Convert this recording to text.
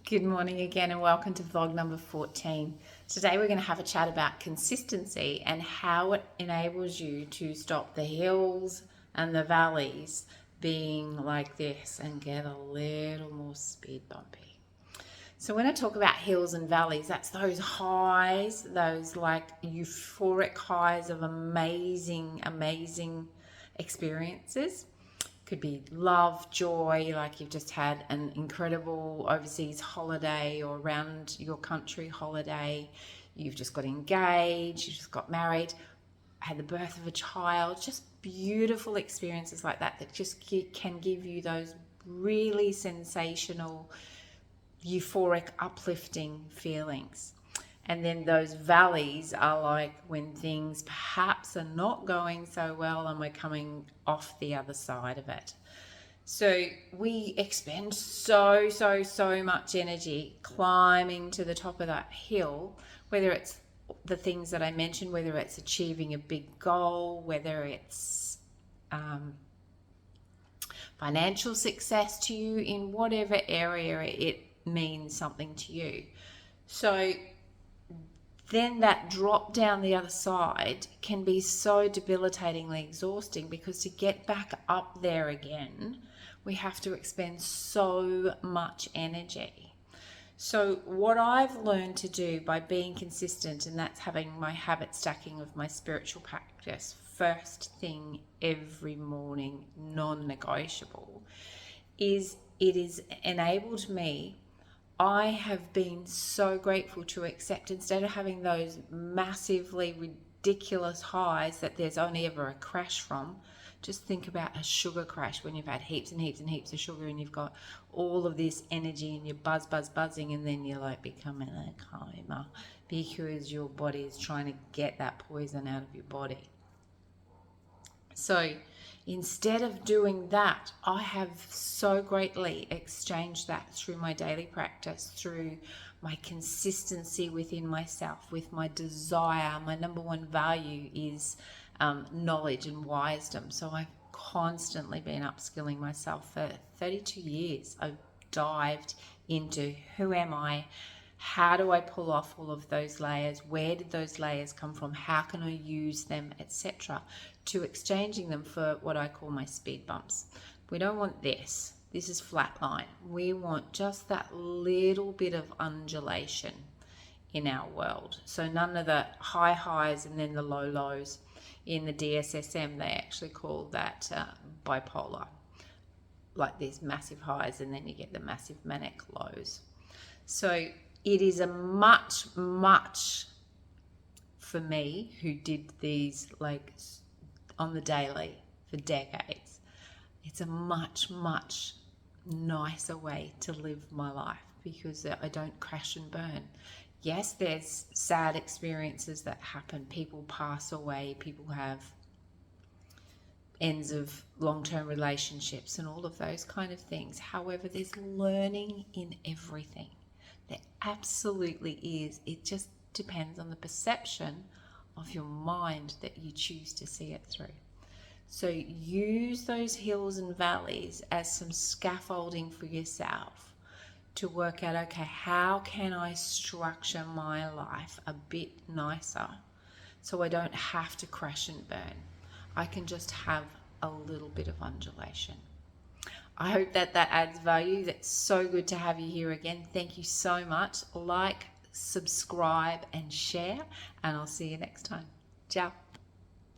Good morning again and welcome to vlog number 14. Today we're going to have a chat about consistency and how it enables you to stop the hills and the valleys being like this and get a little more speed bumpy. So when I talk about hills and valleys, that's those highs, those like euphoric highs of amazing experiences. Could be love, joy, like you've just had an incredible overseas holiday or around your country holiday. You've just got engaged, you just got married, had the birth of a child. Just beautiful experiences like that just can give you those really sensational, euphoric, uplifting feelings. And then those valleys are like when things perhaps are not going so well and we're coming off the other side of it. So we expend so much energy climbing to the top of that hill, whether it's the things that I mentioned, whether it's achieving a big goal, whether it's financial success to you, in whatever area it means something to you. So then that drop down the other side can be so debilitatingly exhausting, because to get back up there again, we have to expend so much energy. So what I've learned to do by being consistent, and that's having my habit stacking of my spiritual practice first thing every morning, non-negotiable, is it has enabled me. I have been so grateful to accept, instead of having those massively ridiculous highs that there's only ever a crash from. Just think about a sugar crash, when you've had heaps and heaps of sugar and you've got all of this energy and you're buzzing, and then you're like becoming a coma because your body is trying to get that poison out of your body. So instead of doing that, I have so greatly exchanged that through my daily practice, through my consistency within myself, with my desire. My number one value is knowledge and wisdom. So I've constantly been upskilling myself for 32 years. I've dived into who am I? How do I pull off all of those layers? Where did those layers come from? How can I use them, etc., to exchanging them for what I call my speed bumps. We don't want this. This is flatline. We want just that little bit of undulation in our world. So none of the high highs and then the low lows. In the DSSM, they actually call that bipolar. Like these massive highs and then you get the massive manic lows. So it is a much, for me, who did these like on the daily for decades, it's a much nicer way to live my life, because I don't crash and burn. Yes, there's sad experiences that happen. People pass away, people have ends of long-term relationships and all of those kind of things. However, there's learning in everything. There absolutely is. It just depends on the perception of your mind that you choose to see it through. So use those hills and valleys as some scaffolding for yourself to work out, okay, how can I structure my life a bit nicer so I don't have to crash and burn? I can just have a little bit of undulation. I hope that adds value. That's so good to have you here again. Thank you so much. Like, subscribe and share, and I'll see you next time. Ciao.